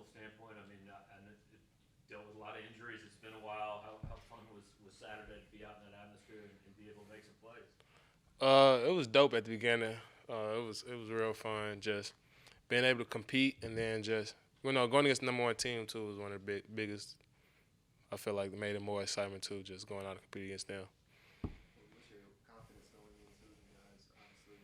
personal standpoint? I mean, and it dealt with a lot of injuries. It's been a while. How fun was Saturday to be out in that atmosphere and be able to make some plays? It was dope at the beginning. It was real fun. Just being able to compete and then just going against the number one team too was one of the biggest. I feel like made it more excitement too. Just going out and compete against them. What's your confidence going into you guys? Obviously,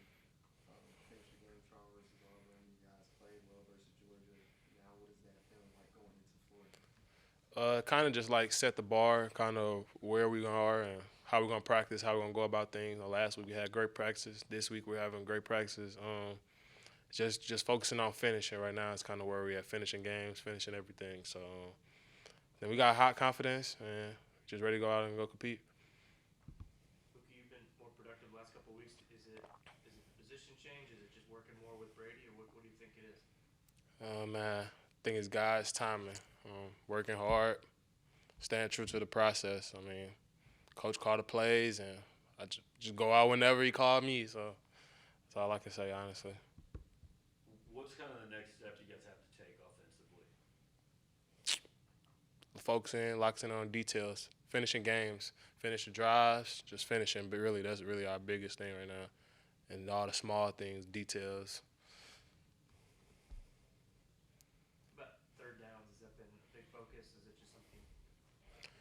finished the game strong versus Auburn. You guys played well versus Georgia. Now, what is that feeling like going into Florida? Kind of just like set the bar, kind of where we are and how we're gonna practice, how we're gonna go about things. Last week we had great practices. This week we're having great practices. Just focusing on finishing right now is kind of where we at, finishing games, finishing everything. So then we got hot confidence and just ready to go out and go compete. Mookie, you've been more productive the last couple of weeks. Is it the position change? Is it just working more with Brady, or what do you think it is? Man, I think it's God's timing. Working hard, staying true to the process. I mean, coach called the plays, and I just go out whenever he called me. So that's all I can say, honestly. What's kind of the next step you guys have to take offensively? Focusing, locking on details, finishing games, finishing drives, just finishing. But really, that's really our biggest thing right now. And all the small things, details. About third downs, has that been a big focus? Is it just something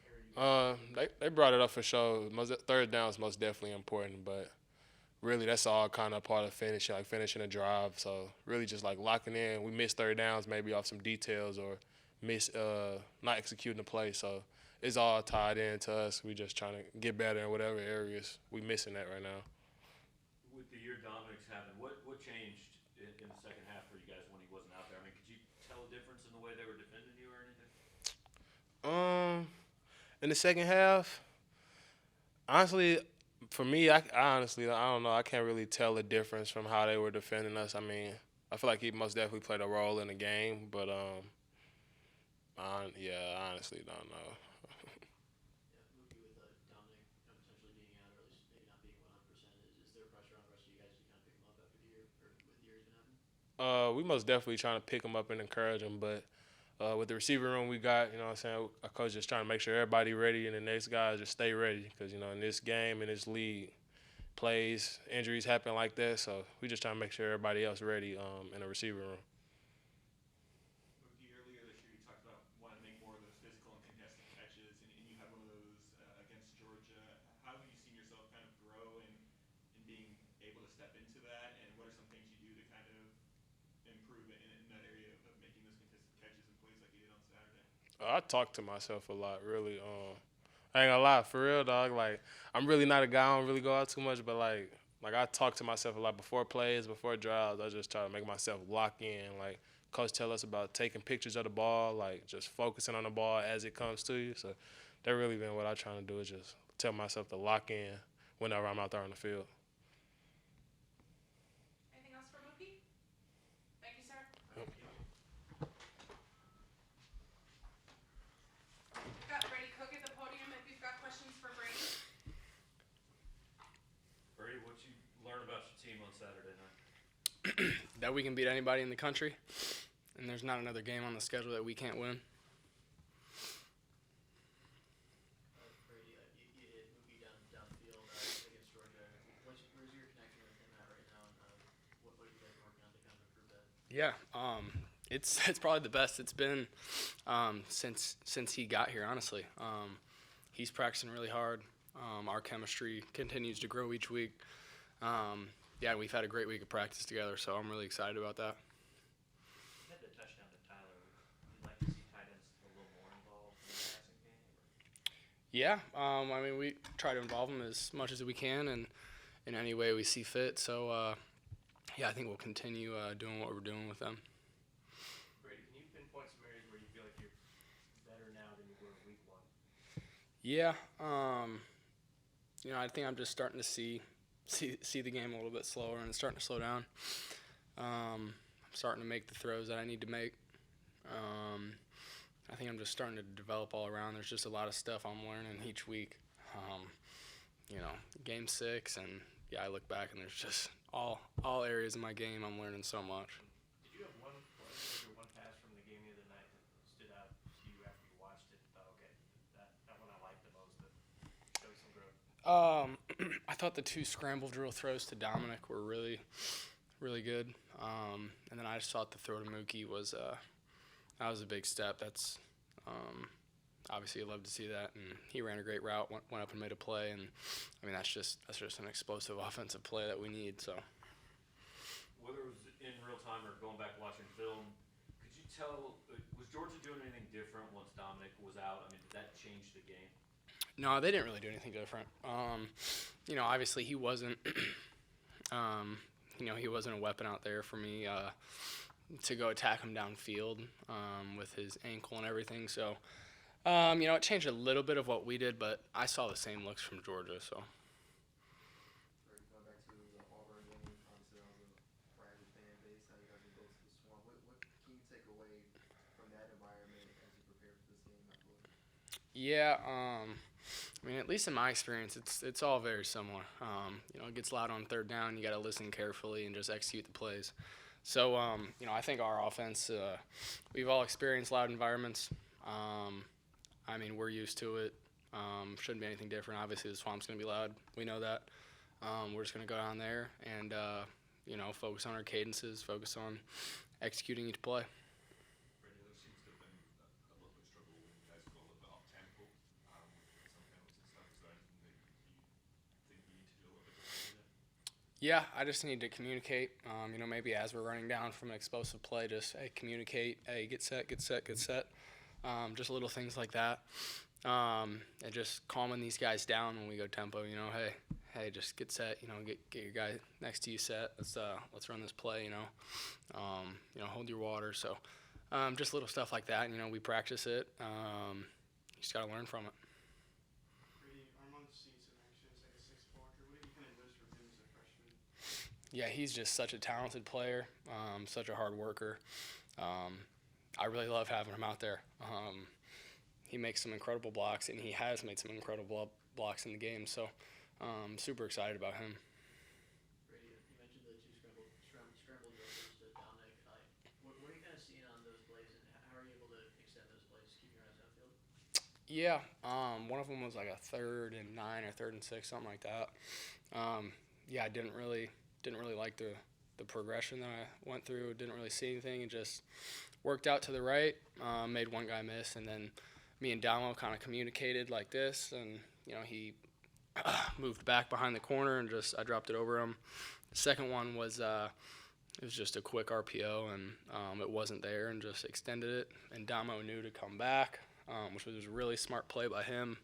area you guys They brought it up for sure. Third down is most definitely important, but really that's all kind of part of finishing, like finishing a drive. So really just like locking in. We miss third downs maybe off some details or miss not executing the play. So it's all tied in to us. We just trying to get better in whatever areas we missing that right now. with the year Dominic's having? What changed in the second half for you guys when he wasn't out there? I mean, could you tell a difference in the way they were defending you or anything? Um, in the second half, honestly, for me, I honestly I don't know. I can't really tell the difference from how they were defending us. I mean, I feel like he most definitely played a role in the game, but yeah, I honestly don't know. Yeah, Mookie with Dominic potentially being out or at least maybe not being 100%. Is there pressure on the rest of you guys to kind of pick him up after the year or with the year he's been having? We most definitely trying to pick him up and encourage him, but with the receiver room we got, you know what I'm saying, our coach just trying to make sure everybody ready and the next guys just stay ready because, in this game, in this league, plays, injuries happen like that. So we just trying to make sure everybody else ready in the receiver room. Mookie, earlier this year you talked about wanting to make more of those physical and contested catches, and you had one of those against Georgia. How have you seen yourself kind of grow in being able to step into that, and what are some things you do to kind of improve in that area of making those contested catches and plays like you did on Saturday? I talk to myself a lot, really. I ain't gonna lie, for real, dog. Like, I'm really not a guy. I don't really go out too much, but like I talk to myself a lot before plays, before drives. I just try to make myself lock in. Like, coach tell us about taking pictures of the ball, like just focusing on the ball as it comes to you. So that really been what I'm trying to do is just tell myself to lock in whenever I'm out there on the field. Anything else for Mookie? Thank you, sir. Yep. Thank you. We've got Brady Cook at the podium if you've got questions for Brady. Brady, what you learn about your team on Saturday night? That we can beat anybody in the country, and there's not another game on the schedule that we can't win. Brady, you hit Mookie downfield against Georgia. Where's your connection with him at right now, and what have you guys been working on to kind of improve that? Yeah, it's probably the best it's been since he got here. Honestly, he's practicing really hard. Our chemistry continues to grow each week. Yeah, we've had a great week of practice together, so I'm really excited about that. You had the touchdown to Tyler. You'd like to see tight ends a little more involved in the passing game? Yeah, I mean, we try to involve him as much as we can and in any way we see fit. So, yeah, I think we'll continue doing what we're doing with them. Brady, can you pinpoint some areas where you feel like you're better now than you were week one? Yeah, I think I'm just starting to see the game a little bit slower, and it's starting to slow down. I'm starting to make the throws that I need to make. I think I'm just starting to develop all around. There's just a lot of stuff I'm learning each week. Game 6, and yeah, I look back and there's just all areas of my game I'm learning so much. Did you have one play or one pass from the game the other night I thought the 2 scramble drill throws to Dominic were really, really good. And then I just thought the throw to Mookie was that was a big step. That's obviously you love to see that, and he ran a great route, went up and made a play, and I mean that's just an explosive offensive play that we need. So Whether it was in real time or going back watching film, could you tell, was Georgia doing anything different once Dominic was out? I mean, did that change the game? no, they didn't really do anything different. Obviously he wasn't. He wasn't a weapon out there for me to go attack him downfield with his ankle and everything. So, it changed a little bit of what we did, but I saw the same looks from Georgia. So, Brady, going back to the Auburn game, obviously that was a rabid fan base. How you guys would go to the Swamp. What can you take away from that environment as you prepare for this game? yeah, at least in my experience, it's all very similar. It gets loud on 3rd down. You got to listen carefully and just execute the plays. So, I think our offense, we've all experienced loud environments. We're used to it. Shouldn't be anything different. Obviously, the Swamp's going to be loud. We know that. We're just going to go down there and, focus on our cadences, focus on executing each play. Brady, there seems to have been a little bit of struggle when you guys got a little bit off tempo with some penalties and stuff. Is there anything that you think you need to do a little bit differently there? Yeah, I just need to communicate. Maybe as we're running down from an explosive play, just communicate. Hey, get set, get set, get set. Just little things like that, and just calming these guys down when we go tempo. Hey, just get set. Get your guy next to you set. Let's run this play. Hold your water. So, just little stuff like that. We practice it. You just gotta learn from it. Brady, Armand's seen some action. It's like a 6'4". What have you kind of noticed from him as a freshman? Yeah, he's just such a talented player, such a hard worker. I really love having him out there. He makes some incredible blocks, and he has made some incredible blocks in the game. So, super excited about him. Brady, you mentioned the 2 scramble drills to Dominic. What are you kind of seeing on those plays, and how are you able to extend those plays, keep your eyes downfield? Yeah, one of them was like a 3rd and 9 or 3rd and 6, something like that. I didn't really like the progression that I went through. Didn't really see anything, and just worked out to the right, made one guy miss, and then me and Damo kind of communicated like this, and he moved back behind the corner, and I dropped it over him. The second one was it was just a quick RPO, and it wasn't there, and just extended it, and Damo knew to come back, which was a really smart play by him,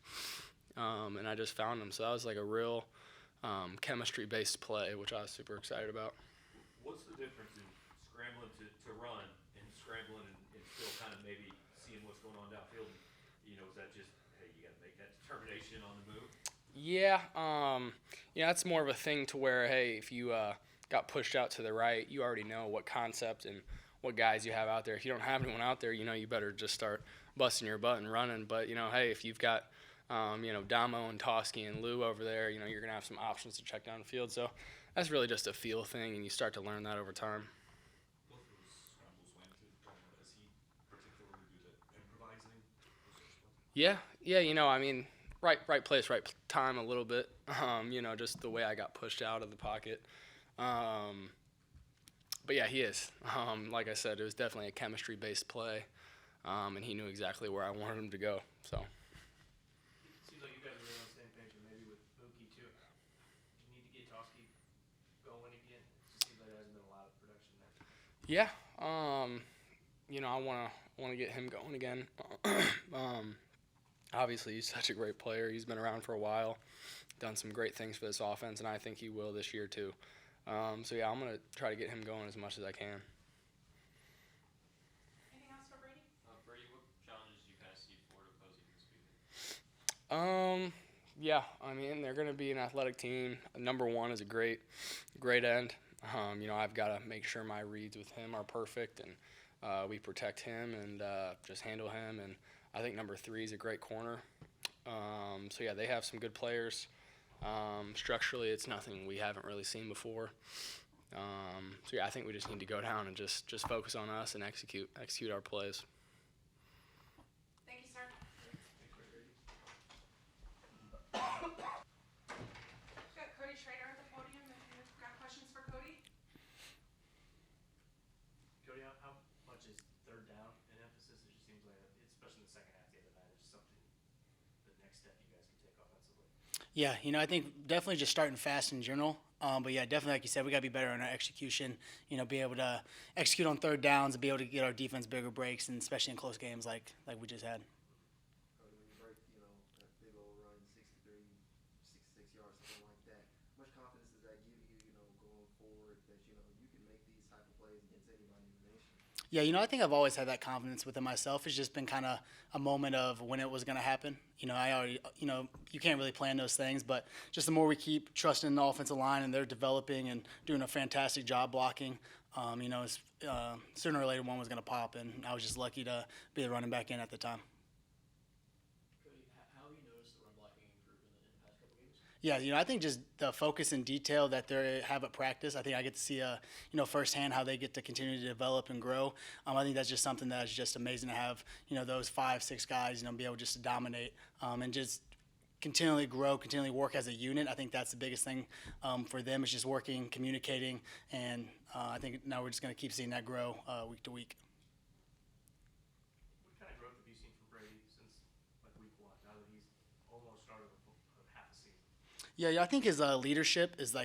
and I just found him. So that was like a real chemistry-based play, which I was super excited about. What's the difference in scrambling to run and scrambling and still kind of maybe seeing what's going on downfield? Is that just, hey, you got to make that determination on the move? Yeah, it's more of a thing to where, hey, if you got pushed out to the right, you already know what concept and what guys you have out there. If you don't have anyone out there, you better just start busting your butt and running. But, hey, if you've got, Damo and Toski and Lou over there, you're going to have some options to check downfield. So that's really just a feel thing, and you start to learn that over time. Both of those scrambles went to Dominic. Is he particularly good at improvising? Yeah, right place, right time a little bit. Just the way I got pushed out of the pocket. But yeah, he is. Like I said, it was definitely a chemistry-based play, and he knew exactly where I wanted him to go. So. Seems like you guys are really on the same page, maybe with Mookie too. Do you need to get Toski going again? It seems like there hasn't been a lot of production there. Yeah, I want to get him going again. Obviously, he's such a great player. He's been around for a while, done some great things for this offense, and I think he will this year too. I'm going to try to get him going as much as I can. Anything else for Brady? Brady, what challenges do you guys see Florida posing this weekend? They're going to be an athletic team. Number 1 is a great end. I've got to make sure my reads with him are perfect, and we protect him and just handle him. And I think number 3 is a great corner. They have some good players. Structurally, it's nothing we haven't really seen before. I think we just need to go down and just focus on us and execute our plays. Thank you, sir. the second half the other night. It's just something, the next step you guys can take offensively. Yeah, I think definitely just starting fast in general. But yeah, definitely like you said, we got to be better on our execution. Be able to execute on third downs and be able to get our defense bigger breaks, and especially in close games like we just had. Cody, when you break, that big old run, 63, 66 yards, something like that, how much confidence does that give you, going forward that, you can make these type of plays against anybody in the nation? Yeah, I think I've always had that confidence within myself. It's just been kind of a moment of when it was going to happen. I already, you can't really plan those things, but just the more we keep trusting in the offensive line and they're developing and doing a fantastic job blocking, sooner or later one was going to pop, and I was just lucky to be the running back in at the time. Cody, how have you noticed the run blocking improve in the past couple games? Yeah, I think just the focus and detail that they have at practice. I think I get to see, firsthand how they get to continue to develop and grow. I think that's just something that's just amazing to have, those 5-6 guys, be able just to dominate and just continually grow, continually work as a unit. I think that's the biggest thing for them is just working, communicating, and I think now we're just going to keep seeing that grow week to week. What kind of growth have you seen from Brady since week 1, now that he's almost started with half a season? Yeah, I think his leadership is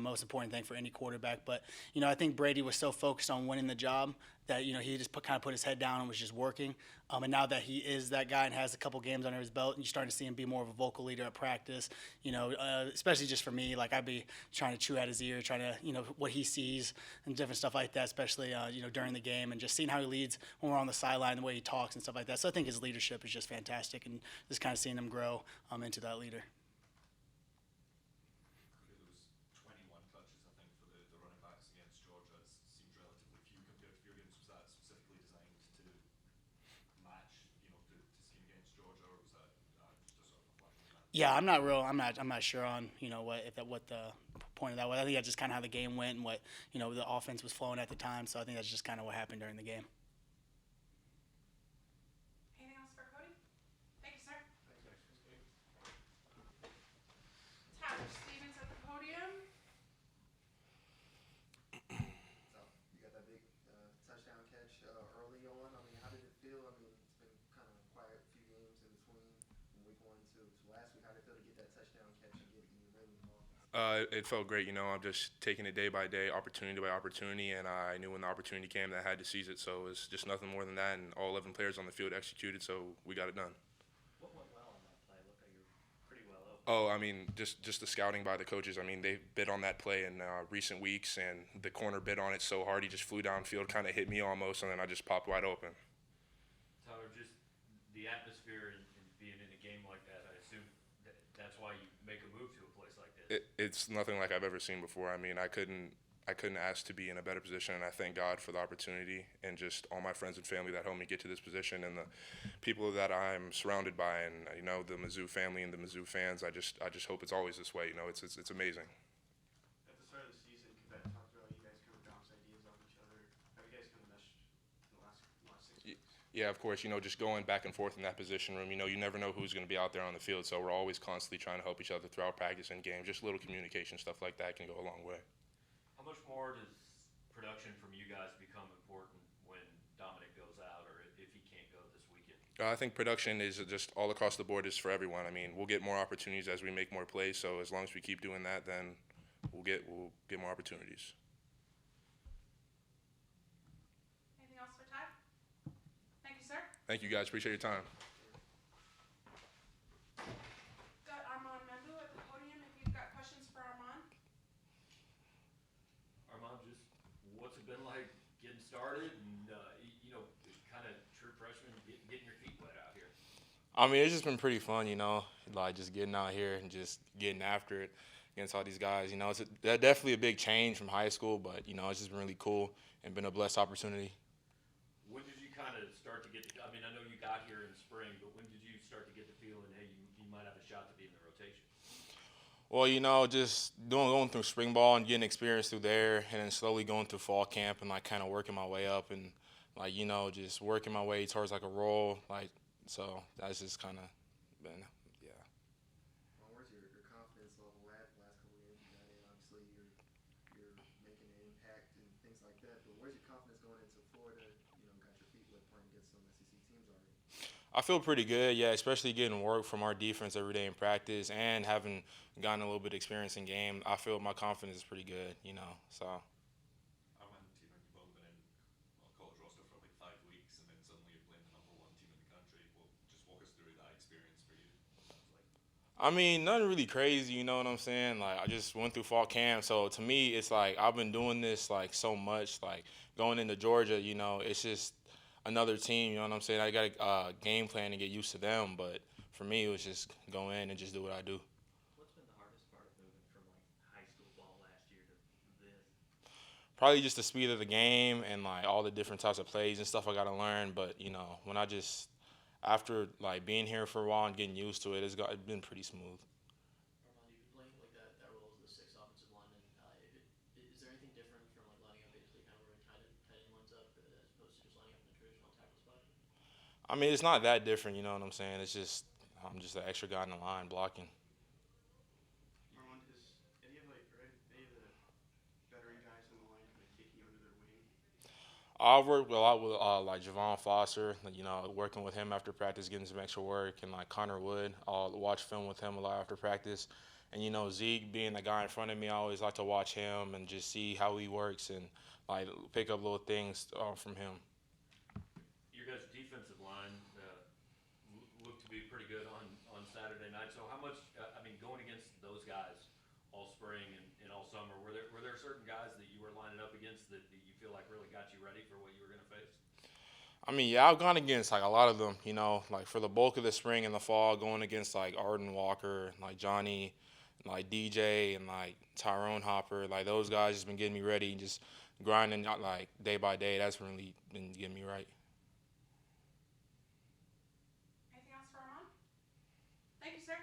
most important thing for any quarterback. But I think Brady was so focused on winning the job that he just kind of put his head down and was just working. And now that he is that guy and has a couple games under his belt, and you're starting to see him be more of a vocal leader at practice. Especially just for me, I'd be trying to chew at his ear, trying to what he sees and different stuff like that. Especially during the game and just seeing how he leads when we're on the sideline, the way he talks and stuff like that. So I think his leadership is just fantastic, and just kind of seeing him grow into that leader. Yeah, I'm not sure on what the point of that was. I think that's just kind of how the game went and what the offense was flowing at the time. So I think that's just kind of what happened during the game. Anything else for Cody? Thank you, sir. Tyler Stevens at the podium. So you got that big touchdown catch early on. How did it feel? It's been kind of quiet a few games in between from week 1 to last week. How did it feel to get that touchdown catch and get it in your rhythm? It felt great. I'm just taking it day by day, opportunity by opportunity, and I knew when the opportunity came that I had to seize it. So it was just nothing more than that, and all 11 players on the field executed, so we got it done. What went well on that play? Looked like you were pretty well open. Just the scouting by the coaches. They bid on that play in recent weeks, and the corner bid on it so hard he just flew downfield, kind of hit me almost, and then I just popped wide open. Tyler, just the atmosphere and being in a game like that, I assume that's why you make a move to a place like this. It's nothing like I've ever seen before. I couldn't ask to be in a better position, and I thank God for the opportunity and just all my friends and family that helped me get to this position and the people that I'm surrounded by, and the Mizzou family and the Mizzou fans. I just hope it's always this way. It's amazing. At the start of the season, Kevin talked about you guys kind of bounce ideas off each other. How have you guys kind of meshed in the last 6 weeks? Yeah, of course, just going back and forth in that position room, you never know who's going to be out there on the field, so we're always constantly trying to help each other throughout practice and game. Just little communication, stuff like that can go a long way. How much more does production from you guys become important when Dominic goes out or if he can't go this weekend? I think production is just all across the board is for everyone. We'll get more opportunities as we make more plays, so as long as we keep doing that, then we'll get more opportunities. Anything else for Ty? Thank you, sir. Thank you, guys. Appreciate your time. Got Armand Membou at the podium if you've got questions for Armand. Armand, just what's it been like getting started and, kind of true freshman, getting your feet wet out here? It's just been pretty fun, just getting out here and just getting after it against all these guys. It's definitely a big change from high school, but, it's just been really cool and been a blessed opportunity. When did you kind of start to get I know you got here in the spring, but when did you start to get the feeling, hey, you might have a shot to be in the rotation? Well, just going through spring ball and getting experience through there, and then slowly going through fall camp and kind of working my way up and just working my way towards a role. So that's just kind of been, yeah. Well, where's your confidence level at? Last couple of games you got in, obviously you're making an impact and things like that. But where's your confidence going into Florida? Got your feet wet playing against some SEC teams already. I feel pretty good, yeah, especially getting work from our defense every day in practice and having gotten a little bit of experience in game. I feel my confidence is pretty good, so. Armand, you've only been in college roster for like 5 weeks, and then suddenly you're playing the #1 team in the country. Well, just walk us through that experience for you. What it was like. I mean, nothing really crazy, you know what I'm saying? Like, I just went through fall camp, so to me, it's like I've been doing this like so much. Like going into Georgia, it's just another team. You know what I'm saying? I got a game plan to get used to them, but for me, it was just go in and just do what I do. What's been the hardest part of moving from like high school ball last year to this? Probably just the speed of the game and like all the different types of plays and stuff I got to learn. But when I just after like being here for a while and getting used to it, it's been pretty smooth. Armand, you've been playing like that role as the sixth offensive lineman. Is there anything different from like lining up basically kind of where tight end lines up as opposed to just lining up in the traditional tackle spot? I mean, it's not that different, you know what I'm saying? It's just I'm just an extra guy in the line blocking. Armand, is any of the veteran guys in the line kind of taking you under their wing? I work a lot with like Javon Foster, working with him after practice, getting some extra work, and like Connor Wood. I'll watch film with him a lot after practice. And Zeke being the guy in front of me, I always like to watch him and just see how he works and like pick up little things from him. Your guys' defensive line looked to be pretty good on Saturday night. So how much? Going against those guys all spring and all summer, were there certain guys that you were lining up against that you feel like really got you ready for what you were going to face? I mean, yeah, I've gone against like a lot of them, like for the bulk of the spring and the fall, going against like Arden Walker, like Johnny, like DJ, and like Tyrone Hopper, like those guys just been getting me ready, just grinding like day by day. That's really been getting me right. Anything else for Armand? Thank you, sir.